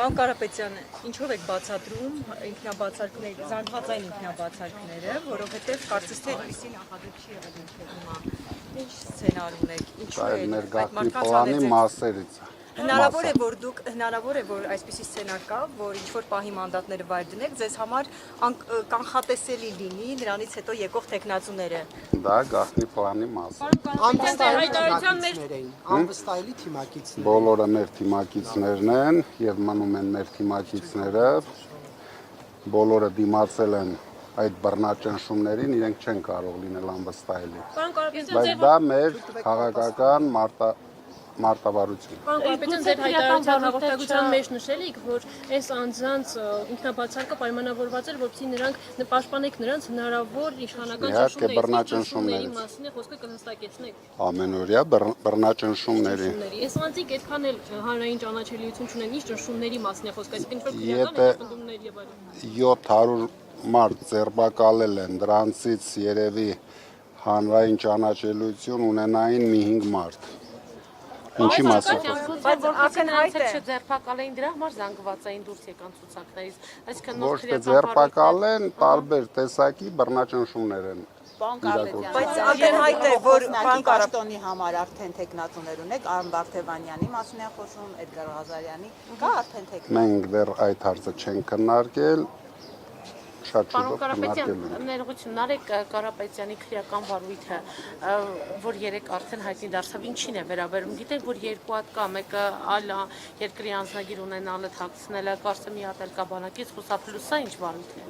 Պարոն Կարապետյան, ինչով եք բացատրում ինքնաբացարկները, զանգվածային ինքնաբացարկները, որովհետև կարծես թե այդպիսի նախադեպ չի եղել հիմա։ Ինչ սցենար ունեք, ինչու է մեր գաղտնի պլանի մասերից է։ Հնարավոր է, որ այսպիսի սցենար կա, որ ինչ-որ պահի մանդատները վայր դնեք, ձեզ համար կանխատեսելի լինի նրանից հետո եկող թեկնածուները։ Դա գաղտնի պլանի մաս է։ Անվստահելի թիմակիցներ։ Բոլորը մեր թիմակիցներն են եւ մնում են մեր թիմակիցները։ Բոլորը դիմացել են այդ բռնաճնշումներին, իրենք չեն կարող լինել անվստահելի։ Բայց դա մեր քաղաքական մարտավարություն։ Պարոն Կարապետյան, ձեր հայտարարության հաղորդակցության մեջ նշել եք, որ այս անձանց ինքնաբացարկը պայմանավորված էր, որպեսզի նրանք պաշտպանեք նրանց հնարավոր իշխանական ճնշումների մասին է խոսքը կհստակեցնեք։ Ամենօրյա բռնաճնշումների։ Այս անձիկ այդքան էլ հանրային ճանաչելիություն չունեն, ինչ ճնշումների մասին է խոսքը, այսինքն ինչ-որ քրեական հետապնդումներ եւ այլն։ 700 մարդ ձերբակալել են, դրանցից երևի հանրային ճանաչելիություն ունենային մի 5 մարդ։ Ինչի մասին։ Բայց ակնհայտ է ձերբակալային դրա համար զանգվածային դուրս եկան ցուցակներից, այսինքն Ոչ թե ձերբակալեն, տարբեր տեսակի բռնաճնշումներ են։ Բայց ակնհայտ է, որ Պարոն Կարապետյանի համար արդեն տեխնատուներ ունեք, Արամ Վարդևանյանի մասին է խոսում, Էդգար Ղազարյանի, կա արդեն տեխնատուներ։ Մենք դեռ այդ հարցը չենք քննարկել, շատ Պարոն շուտով Կարապետյան, քննարկելու։ ներողություն, Նարեկ Կարապետյանի քրեական վարույթը, որ երեք արդեն հայտնի դարձավ, ինչին է վերաբերում։ Գիտեք, որ երկու հատ կա, մեկը այլ երկրի անձնագիր ունենալը թաքցնելը, կարծեմ մի հատ էլ կա բանակից խուսափելու, սա ինչ վարույթ է։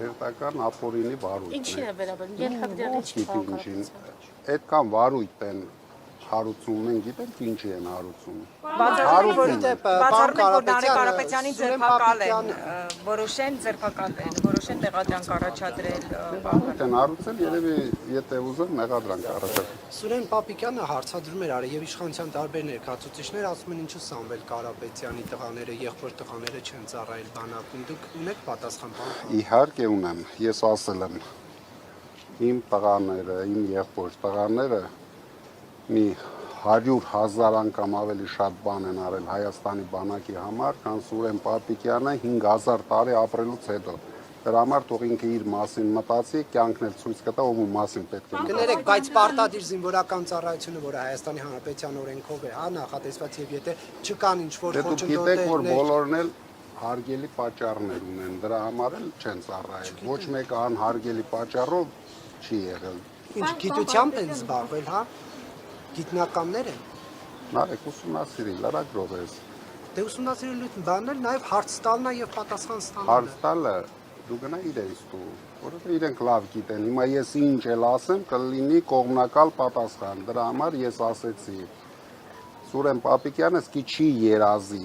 Տերտական ապօրինի վարույթ։ Ինչին է վերաբերում։ Ենթադրյալի չի Այդքան վարույթ են հարուցում են, գիտենք ինչի են հարուցում։ բացառում որ Նարեկ Կարապետյանին ձերբակալ են, որոշեն տեղադրանք առաջադրել։ Են հարուցել, երևի եթե ուզեն մեղադրանք առաջադրել։ Սուրեն Պապիկյանը հարցադրում էր արել եւ իշխանության տարբեր ներկայացուցիչներ ասում են ինչու Սամվել Կարապետյանի տղաները, եղբոր տղաները չեն ծառայել բանակում։ Դուք ունեք պատասխան բան։ Իհարկե ունեմ, ես ասել եմ իմ տղաները, իմ եղբոր տղաները մի 100,000 անգամ ավելի շատ բան են արել Հայաստանի բանակի համար, քան Սուրեն Պապիկյանը 5000 տարի ապրելուց հետո։ Դրա համար թող ինքը իր մասին մտածի, կյանքն էլ ցույց կտա ով մասին պետք է։ Կներեք, բայց պարտադիր զինվորական ծառայությունը, որը Հայաստանի Հանրապետության օրենքով է, նախատեսված եւ եթե չկան ինչ-որ խոչընդոտներ, դուք գիտեք, որ բոլորն էլ հարգելի պատճառներ ունեն, դրա համար էլ չեն ծառայել։ Ոչ մեկը անհարգելի պատճառով չի եղել։ Ինչ գիտությամբ են զբաղվել, հա։ Գիտնականներ են։ Նարեկ ուսումնասիրի, լրագրող ես։ Դե ուսումնասիրելու բանն էլ նաև հարց տալն է եւ պատասխան ստանալը։ Հարց տալը դու գնա իրենց տու, որովհետեւ իրենք լավ գիտեն։ Հիմա ես ինչ էլ ասեմ, կլինի կողմնակալ պատասխան։ Դրա համար ես ասեցի Սուրեն Պապիկյանը սկի չի երազի։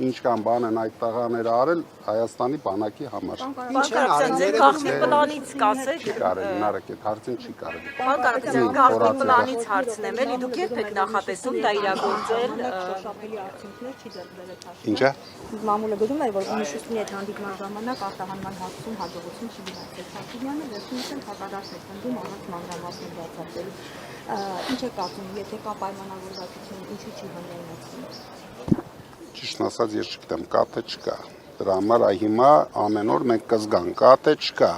Ինչ կան բան են այդ տղաները արել Հայաստանի բանակի համար։ Ինչ են արել, ձեր գաղտնի պլանից կասեք։ Չի կարելի, Նարեկ, այդ հարցին չի կարելի։ Պարոն Կարապետյան, գաղտնի պլանից հարցնեմ, էլի դուք երբ եք նախատեսում դա իրագործել։ Ինչա։ Մամուլը գրում էր, որ Միշուստինի հետ հանդիպման ժամանակ արտահանման հարցում հաջողություն չգնացել։ Փակիդյանը վերջինս հակադարձ է քննում առանց մանրամասն բացատրելու։ Ինչ է կարծում, եթե կա պայմանավորվածություն, ինչու չի հնարավորություն։ Ճիշտ ասած ես չգիտեմ, կա թե չկա։ Դրա համար հիմա ամեն օր մենք կզգանք, կա թե չկա։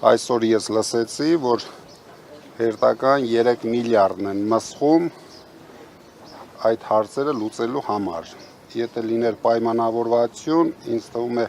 Այսօր ես լսեցի, որ հերթական 3 միլիարդն են մսխում այդ հարցերը լուծելու համար։ Եթե լիներ պայմանավորվածություն, ինձ թվում է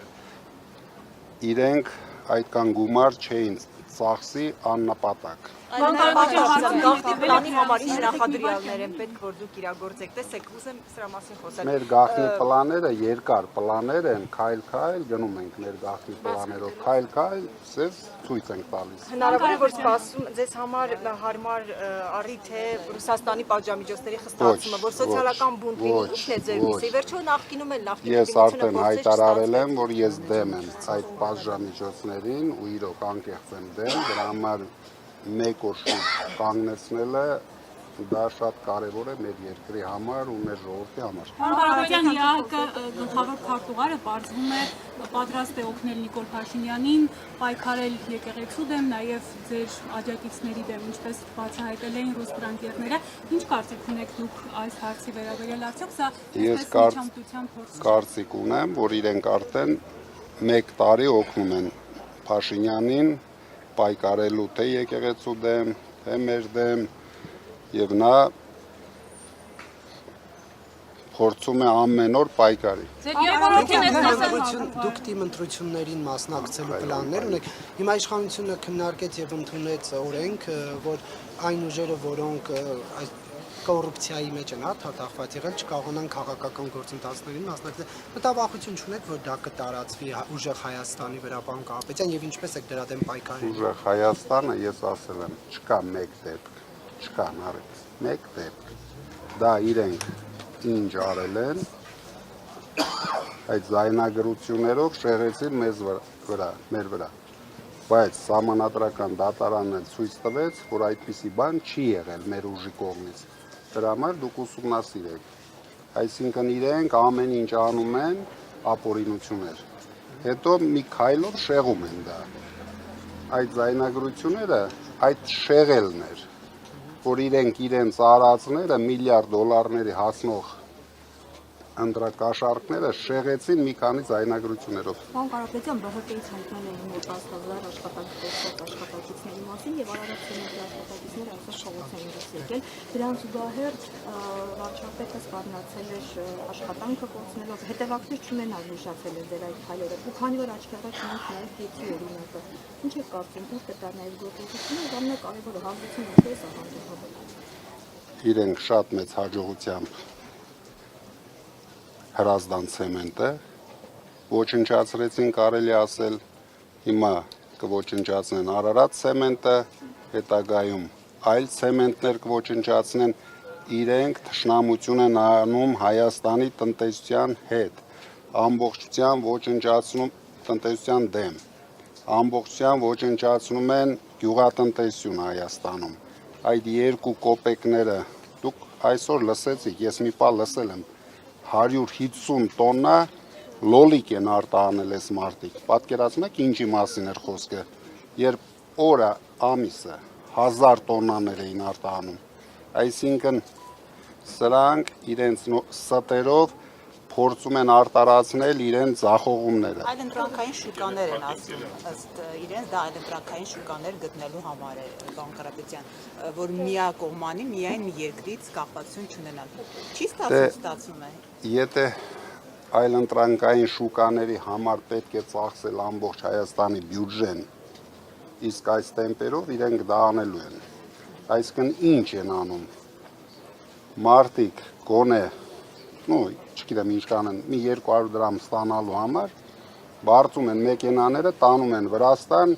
իրենք այդքան գումար չէին ծախսի աննպատակ։ Գաղտնի պլանի համար ինչ նախադրյալներ են պետք, որ դուք իրագործեք։ Տեսեք, ուզեմ սրա մասին խոսել։ Մեր գաղտնի պլանները երկար պլաներ են, քայլ-քայլ գնում ենք մեր գաղտնի պլաներով, քայլ-քայլ ձեզ ցույց ենք տալիս։ Հնարավոր է, որ սպասում ձեզ համար հարմար առիթ է Ռուսաստանի պատժամիջոցների խստացումը, որ սոցիալական բունտ լինի, ինչն է ձեր միսը։ Վերջո նախկինում էլ Ես արդեն հայտարարել եմ, որ ես դեմ եմ այդ պատժամիջոցներին ու իրոք անկեղծ եմ դեմ, դրա համար մեկ օր շուտ կանգնեցնելը Դա շատ կարևոր է մեր երկրի համար ու մեր ժողովրդի համար։ Հարաբերյան ԵԱՀԿ գլխավոր քարտուղարը բարձվում է պատրաստ է օգնել Նիկոլ Փաշինյանին, պայքարել եկեղեցու դեմ, նաև ձեր աջակիցների դեմ, ինչպես բացահայտել էին ռուս բռնկերները։ Ինչ կարծիք ունեք դուք այս հարցի վերաբերյալ, արդյոք սա Ես կարծիք ունեմ, որ իրենք արդեն 1 տարի օգնում են Փաշինյանին պայքարելու թե եկեղեցու դեմ, թե մեր դեմ, եւ նա փորձում է ամեն օր պայքարի։ Դուք թիմ ընտրություններին մասնակցելու պլաններ ունեք։ Հիմա իշխանությունը քննարկեց եւ ընդունեց օրենք, որ այն ուժերը, որոնք այս կոռուպցիայի մեջ են թաթախված եղել, չկարողանան քաղաքական գործընթացներին մասնակցել։ Մտավախություն չունեք, որ դա կտարածվի ուժեղ Հայաստանի վրա, պարոն Կարապետյան, եւ ինչպես եք դրա դեմ պայքարել։ Ուժեղ Հայաստանը, ես ասել եմ, չկա մեկ դեպք, չկա նարեկ, մեկ դեպք։ Դա իրենք ինչ արել են, այդ զայնագրություններով շեղեցին մեր վրա։ Բայց սահմանադրական դատարանն էլ ցույց տվեց, որ այդպիսի բան չի եղել մեր ուժի կողմից։ Դրա համար դուք ուսումնասիրեք։ Այսինքն իրենք ամեն ինչ անում են ապօրինություններ։ Հետո մի քայլով շեղում են դա։ Այդ զայնագրությունները այդ շեղելն էր, որ իրենց արածները միլիարդ դոլարների հասնող ընտրակաշառքները շեղեցին մի քանի զայնագրություններով։ Պարոն Կարապետյան, ԲՀԿ-ից հայտնել էին մոտ 10,000 աշխատակիցների մասին եւ Արարատ ցեմենտի աշխատակիցները այսօր շողոց էին եկել։ Դրանց զուգահեռ վարչապետը սպառնացել էր աշխատանքը կորցնելով, հետևակներ չունենալ նշացել էր դեր այդ քայլերը։ Ու քանի որ աչքի առաջ ունենք նաեւ դիցի օրինակը, ինչ է կարծում, ուր կտա նաեւ գործողությունը, կամ ամենակարևորը հաղորդությունը ինչպես է հանդիպել։ Իրենք շատ մեծ հաջողությամբ Հրազդան ցեմենտը ոչնչացրեցին, կարելի ասել, հիմա կոչնչացնեն Արարատ ցեմենտը, հետագայում այլ ցեմենտներ կոչնչացնեն, իրենք թշնամություն են անում Հայաստանի տնտեսության հետ, ամբողջությամբ ոչնչացնում տնտեսության դեմ, ամբողջությամբ ոչնչացնում են գյուղատնտեսությունը Հայաստանում, այդ 2 կոպեկները, դուք այսօր լսեցիք, ես մի պահ լսել եմ, 150 տոննա լոլիկ են արտահանել այս մարդիկ, պատկերացնում եք ինչի մասին էր խոսքը, երբ օրը ամիսը 1000 տոննաներ էին արտահանում, այսինքն սրանք իրենց ստերով փորձում են արտարացնել իրենց ձախողումները։ Այլ ընտրանքային շուկաներ են ասում, ըստ իրենց դա այլ ընտրանքային շուկաներ գտնելու համար է, պարոն Կարապետյան, որ միակողմանի միայն մի երկրից կապվածություն չունենալ։ Չի ստացվում է։ Եթե այլ ընտրանքային շուկաների համար պետք է ծախսել ամբողջ Հայաստանի բյուջեն, իսկ այս տեմպերով իրենք դա անելու են։ Այսինքն ինչ են անում։ Մարդիկ գոնե չգիտեմ ինչ կանեն, մի 200 դրամ ստանալու համար բարձում են մեքենաները, տանում են Վրաստան,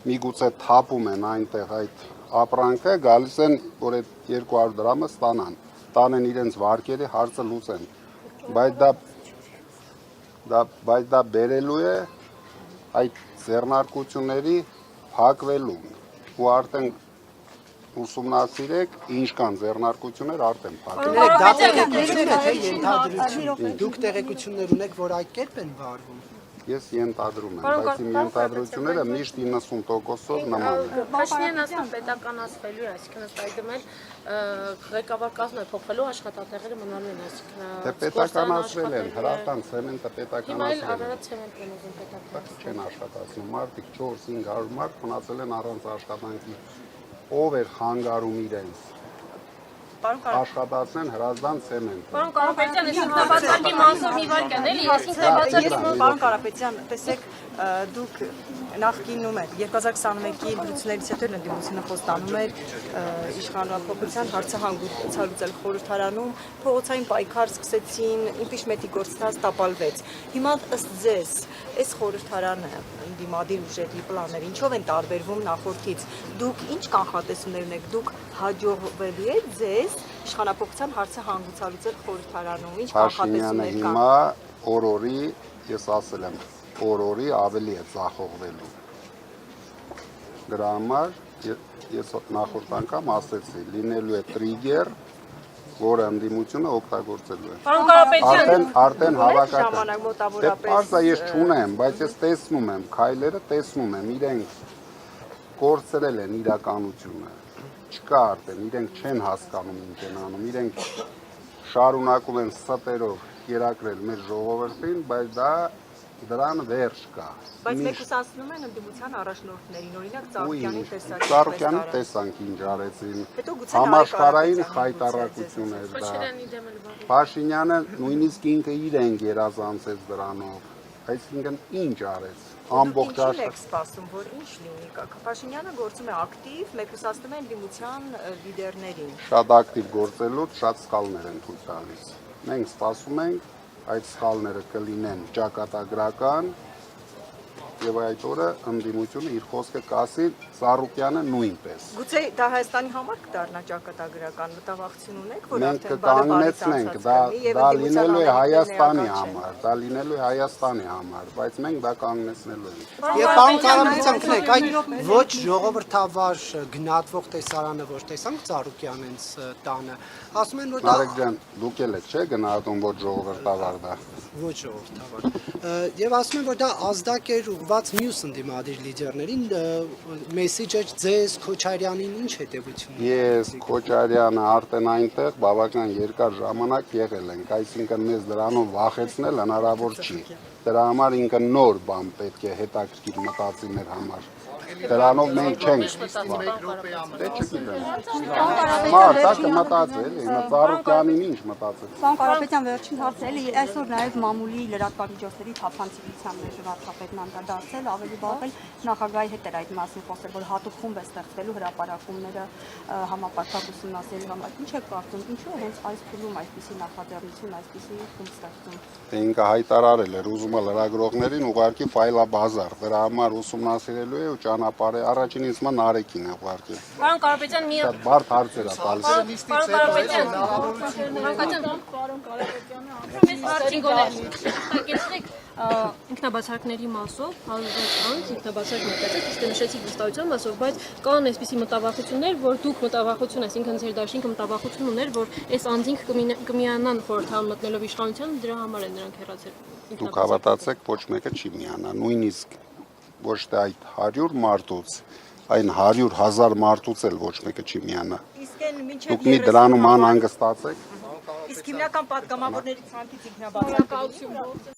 միգուցե թափում են այնտեղ այդ ապրանքը, գալիս են, որ այդ 200 դրամը ստանան, տանեն իրենց վարկերի հարցը լուծեն, բայց դա բերելու է այդ ձեռնարկությունների փակվելուն, ու արդեն ուսումնասիրեք, ինչ կան ձեռնարկություններ արդեն փակել։ Դա տեղեկություններ է, թե ենթադրություն։ Դուք տեղեկություններ ունեք, որ այդ կերպ են վարվում։ Ես ենթադրում եմ, բայց իմ ենթադրությունները միշտ 90%-ով նման են։ Փաշինյանն ասում պետականացվելու է, այսինքն ըստ այդմ էլ ղեկավար կազմը փոխվելու աշխատանքները մնալու են, այսինքն Դե պետականացվել են, Հրազդան ցեմենտը Հիմա էլ պետականացվել են։ Արարատ ցեմենտն են ուզում պետականացնել։ Չեն աշխատացնում, մարդիկ 4-500 մարդ մնացել են առանց աշխատանքի։ Ով էր խանգարում իրենց աշխատացնեն Հրազդան ցեմենտը։ Պարոն Կարապետյան, ես ինքնաբացարկի մանսով մի վարքան էլի, ես ինքնաբացարկի Պարոն Կարապետյան, տեսեք, դուք նախկինում եք 2021-ի դրություններից հետո ընդդիմությունը խոստանում էր իշխանապողության հարցը հանգուցալուծել խորհրդարանում, փողոցային պայքար սկսեցին, իմպիչմենտի գործընթաց տապալվեց։ Հիմա ըստ ձեզ, այս խորհրդարանը դիմադիր ուժերի պլաններ ինչով են տարբերվում նախորդից։ Դուք ինչ կանխատեսումներ ունեք, դուք հաջողվելի եք ձեզ իշխանապողության հարցը հանգուցալուծել խորհրդարանում, ինչ կանխատեսումներ կան։ Հիմա օրորի, ես ասել եմ, օրորի ավելի է ձախողվելու։ Դրա համար Ես նախորդ անգամ ասեցի, լինելու է տրիգեր, որը ընդդիմությունը օգտագործելու է։ Պարոն Կարապետյան, Արդեն հավաքական։ ժամանակ Դե մոտավորապես պարզա ես չունեմ, բայց ես տեսնում եմ, քայլերը տեսնում եմ, իրենք կորցրել են իրականությունը։ Չկա արդեն, իրենք չեն հասկանում ինչ են անում, իրենք շարունակում են ստերով կերակրել մեր ժողովրդին, բայց դրան վերջ կա։ Բայց մեկուսացնում են ընդդիմության առաջնորդներին, օրինակ Ծառուկյանի Ծառուկյանի տեսանք ինչ արեցին, Հետո գուցե համաշխարհային Նարեկ խայտառակություն էր դա։ Քոչարյանի դեմ էլ բառ։ Փաշինյանը նույնիսկ ինքը իրեն գերազանցեց դրանով, այսինքն ինչ արեց, ամբողջ Ինչին եք աշխարհ։ սպասում, որ ինչ լինի։ Փաշինյանը գործում է ակտիվ, մեկուսացնում է ընդդիմության լիդերներին։ Շատ ակտիվ գործելուց շատ սխալներ են թույլ տալիս։ Մենք սպասում ենք այդ սխալները կլինեն ճակատագրական եւ այդ օրը ընդդիմությունը իր խոսքը կասի, Ծառուկյանը նույնպես։ Գուցե դա Հայաստանի համար կդառնա ճակատագրական մտավախություն ունեք, որ Մենք արդեն կկանգնեցնենք, դա լինելու է Հայաստանի համար, դա լինելու է Հայաստանի համար, բայց մենք դա կանգնեցնելու ենք։ Եվ պարոն Կարապետյան, գնեք, այդ ոչ ժողովրդավար գնահատվող տեսարանը որ տեսանք Ծառուկյանից տանը, ասում են որ դա Նարեկ ջան, դուք եք չէ գնահատում ոչ ժողովրդավար դա։ ոչ ժողովրդավար։ Եվ ասում են որ դա ազդակ էր ուղղված մյուս ընդդիմադիր լիդերներին, մեսեջը ձեզ Քոչարյանին ինչ հետևություն։ Ես Քոչարյանը արդեն այնտեղ բավական երկար ժամանակ եղել ենք, այսինքն մեզ դրանով վախեցնել հնարավոր չի։ Դրա համար ինքը նոր բան պետք է հետաքրքիր մտածի մեր համար։ Դրանով մենք չենք Դե չգիտեմ։ Մարդը կմտածի, էլի, Ծառուկյանին ինչ մտածել։ Պարոն Կարապետյան, վերջին հարցը էլի այսօր նաև մամուլի լրատվամիջոցների թափանցիկության մեջ վարչապետն անդրադարձել, ավելի վաղ նախագահի հետ էր այդ մասին խոսել, որ հատուկ խումբ է ստեղծվելու հրապարակումները համապարփակ ուսումնասիրելու համար։ Ինչ եք կարծում, ինչու է հենց այս փուլում այսպիսի նախաձեռնություն, այսպիսի խումբ ստեղծում։ Դե ինքը հայտարարել էր, ուզում է լրագրողներին ուղարկի ֆայլաբազար, դրա համար ուսումնասիրելու է ու ճանապարհը առաջին ինձ մա Նարեկին է ուղարկել։ Պարոն Կարապետյան, մի Շատ բարդ հարցեր է տալիս։ Պարոն Կարապետյան, պարոն Կարապետյանը արդեն գոնե ինքնաբացարկների մասով հարյուր անց ինքնաբացարկ մտածել, իսկ նշեցիք վստահության մասով, բայց կան այսպիսի մտավախություններ, որ դուք մտավախություն, այսինքն ձեր դաշինքը մտավախություն ուներ, որ այս անձինք կմիանան խորհրդարան մտնելով իշխանության, դրա համար են նրանք հեռացել։ Դուք հավատացեք, ոչ մեկը չի միանա, նույնիսկ ոչ թե այդ 100 մարդուց, այն 100,000 մարդուց էլ ոչ մեկը չի միանա։ Իսկ այն մինչև Դուք մի դրանում անհանգստացեք։ Իսկ հիմնական պատգամավորների ցանկից ինքնաբացարկություն